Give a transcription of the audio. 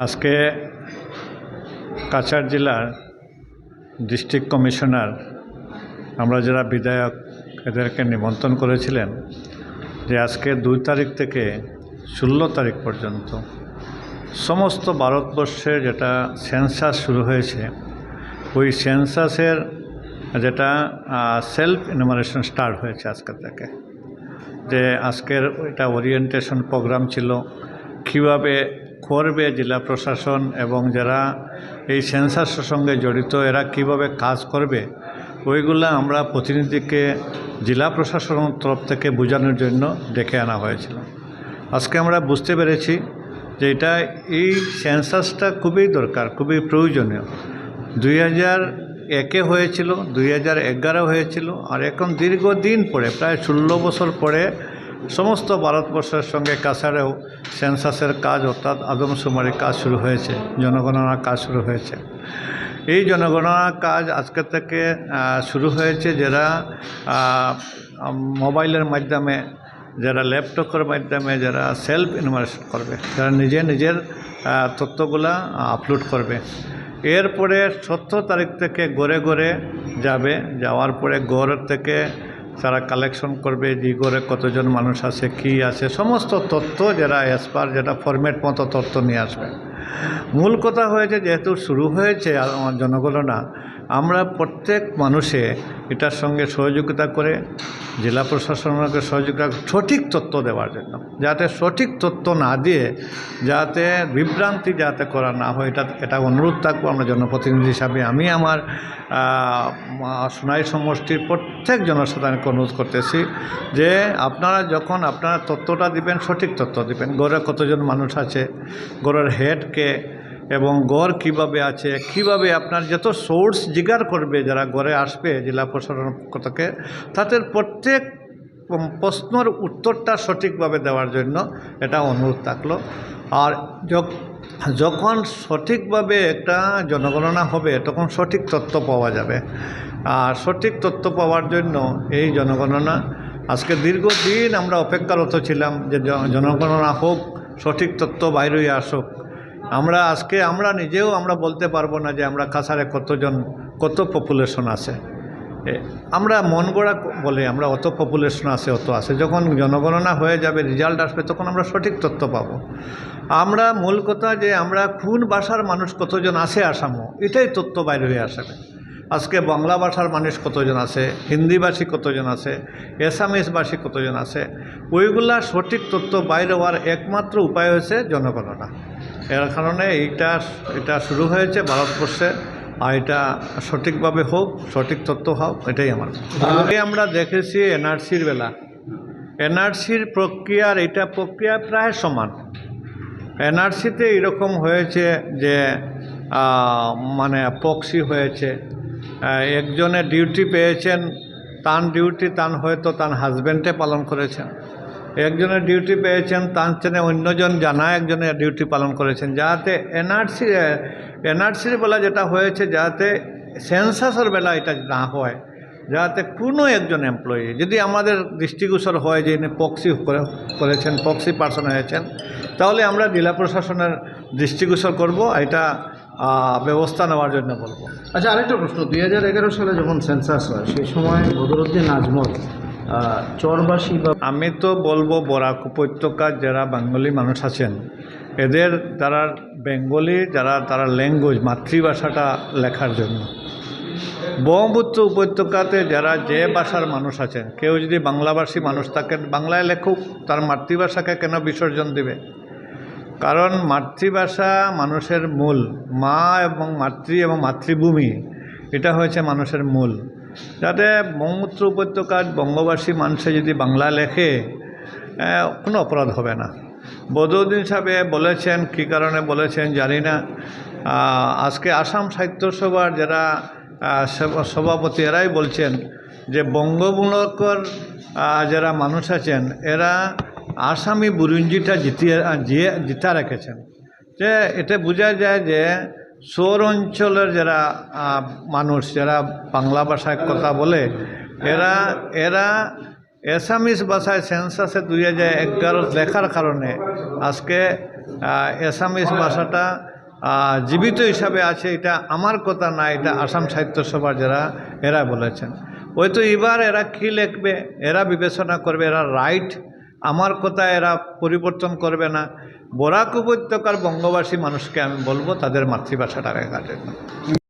আজকে কাছাড় জেলার district commissioner আমরা যারা বিধায়ক এদেরকে নিমন্ত্রণ করেছিলেন যে আজকে 2 তারিখ থেকে 16 তারিখ পর্যন্ত সমস্ত ভারতবর্ষে যেটা সেন্সাস শুরু হয়েছে ওই সেন্সাসের যেটা সেলফ ইনুমারেশন স্টার্ট হয়েছে আজকে থেকে। যে আজকের ওইটা ওরিয়েন্টেশন প্রোগ্রাম ছিল কীভাবে করবে জেলা প্রশাসন এবং যারা এই সেন্সাসের সঙ্গে জড়িত এরা কিভাবে কাজ করবে ওইগুলো আমরা প্রতিনিধিকে জেলা প্রশাসনের তরফ থেকে বোঝানোর জন্য ডেকে আনা হয়েছিল। আজকে আমরা বুঝতে পেরেছি যে এই সেন্সাসটা খুবই দরকার, খুবই প্রয়োজনীয়। 2001-এ হয়েছিল, 2011 হয়েছিল, আর এখন দীর্ঘদিন পরে প্রায় 16 বছর পরে সমস্ত ভারতবর্ষের সঙ্গে কাছাড়েও সেন্সাসের কাজ অর্থাৎ আদমশুমারির কাজ শুরু হয়েছে, জনগণনার কাজ শুরু হয়েছে। এই জনগণনার কাজ আজকে থেকে শুরু হয়েছে। যারা মোবাইলের মাধ্যমে, যারা ল্যাপটপের মাধ্যমে যারা সেলফ ইনুমারেশন করবে, যারা নিজের তথ্যগুলা আপলোড করবে। এরপরে 17 তারিখ থেকে ঘরে ঘরে যাবে, যাওয়ার পরে ঘর থেকে তারা কালেকশন করবে যে ঘরে কতজন মানুষ আছে, কি আছে, সমস্ত তথ্য যারা এসপার যেটা ফরম্যাট মতো তথ্য নিয়ে আসবে। মূল কথা হয়েছে যেহেতু শুরু হয়েছে জনগণনা, আমরা প্রত্যেক মানুষে এটার সঙ্গে সহযোগিতা করে জেলা প্রশাসনকে সহযোগিতা সঠিক তথ্য দেওয়ার জন্য, যাতে সঠিক তথ্য না দিয়ে যাতে বিভ্রান্তি যাতে করা না হয় এটা অনুরোধ থাকবো। আমরা জনপ্রতিনিধি হিসাবে আমি আমার সোনাই সমষ্টির প্রত্যেক জনসাধারণকে অনুরোধ করতেছি যে আপনারা যখন আপনারা তথ্যটা দিবেন সঠিক তথ্য দিবেন। গড়ে কতজন মানুষ আছে, গড়ের হেডকে এবং গড় কীভাবে আছে, কীভাবে আপনার যত সোর্স জিজ্ঞাসা করবে যারা গড়ে আসবে জেলা প্রশাসনের পক্ষ থেকে, তাদের প্রত্যেক প্রশ্নের উত্তরটা সঠিকভাবে দেওয়ার জন্য এটা অনুরোধ থাকলো। আর যখন সঠিকভাবে একটা জনগণনা হবে তখন সঠিক তথ্য পাওয়া যাবে। আর সঠিক তথ্য পাওয়ার জন্য এই জনগণনা আজকে দীর্ঘদিন আমরা অপেক্ষারত ছিলাম যে জনগণনা হোক, সঠিক তথ্য বাইরে আসুক। আমরা নিজেও আমরা বলতে পারবো না যে আমরা কাছাড়ে কত পপুলেশন আছে। আমরা মন গড়া বলে আমরা অত পপুলেশন আছে, অত আছে। যখন জনগণনা হয়ে যাবে, রেজাল্ট আসবে, তখন আমরা সঠিক তথ্য পাবো। আমরা মূল কথা যে আমরা কোন ভাষার মানুষ কতজন আছে আসামও, এটাই তথ্য বাইরে হয়ে আসবে। আজকে বাংলা ভাষার মানুষ কতজন আছে, হিন্দিভাষী কতজন আছে, এসামিসভাষী কতজন আছে, ওইগুলা সঠিক তথ্য বাইরে হওয়ার একমাত্র উপায় হয়েছে জনগণনা। এর কারণে এটা শুরু হয়েছে ভারতবর্ষে, আর এটা সঠিকভাবে হোক, সঠিক তথ্য হোক, এটাই আমার। আগে আমরা দেখেছি এনআরসির বেলা, এনআরসির প্রক্রিয়ার এটা প্রক্রিয়া প্রায় সমান। এনআরসিতে এরকম হয়েছে যে মানে প্রক্সি হয়েছে, একজনের ডিউটি পেয়েছেন, তার ডিউটি হয়তো তার হাজব্যান্ডে পালন করেছেন, একজনের ডিউটি পেয়েছেন তার চেনে অন্যজন জানা একজনের ডিউটি পালন করেছেন। যাতে এনআরসির বেলা যেটা হয়েছে, যাতে সেন্সাসের বেলা এটা না হয়, যাতে কোনো একজন এমপ্লয়ি যদি আমাদের দৃষ্টিগোচর হয় যে প্রক্সি করেছেন, প্রক্সি পার্সন হয়েছেন, তাহলে আমরা জেলা প্রশাসনের দৃষ্টিগোচর করব, এটা ব্যবস্থা নেওয়ার জন্য বলবো। আচ্ছা, আরেকটা প্রশ্ন, 2011 সালে যখন সেন্সাস হয় সেই সময় বদরুদ্দিন আজমল চরবাসী বা আমি তো বলবো বরাক উপত্যকার যারা বেঙ্গলি মানুষ আছেন, এদের তারা বেঙ্গলি তারা ল্যাঙ্গুয়েজ মাতৃভাষাটা লেখার জন্য ব্রহ্মপুত্র উপত্যকাতে যারা যে ভাষার মানুষ আছেন, কেউ যদি বাংলাভাষী মানুষ থাকেন বাংলায় লেখুক, তার মাতৃভাষাকে কেন বিসর্জন দিবে? কারণ মাতৃভাষা মানুষের মূল, মা এবং মাতৃভূমি এটা হয়েছে মানুষের মূল। যাতে ব্রহ্মপুত্র উপত্যকার বঙ্গবাসী মানুষে যদি বাংলা লেখে কোনো অপরাধ হবে না। বদরুদ্দিন সাহেব বলেছেন, কী কারণে বলেছেন জানি না। আজকে আসাম সাহিত্য সভার যারা সভাপতি এরাই বলছেন যে বঙ্গমূলকর যারা মানুষ আছেন এরা আসামি বুরুঞ্জিটা জিতা রেখেছেন। যে এটা বোঝা যায় যে শহর অঞ্চলের যারা মানুষ যারা বাংলা ভাষায় কথা বলে এরা এসামিস ভাষায় সেন্সাসে 2011 লেখার কারণে আজকে এসামিস ভাষাটা জীবিত হিসাবে আছে, এটা আমার কথা না, এটা আসাম সাহিত্য সভার যারা এরা বলেছেন। হয়তো এবার এরা কী লিখবে এরা বিবেচনা করবে, এরা রাইট, আমার কথা এরা পরিবর্তন করবে না। বরাক উপত্যকার বঙ্গবাসী মানুষকে আমি বলবো তাদের মাতৃভাষাটাকে কাটে।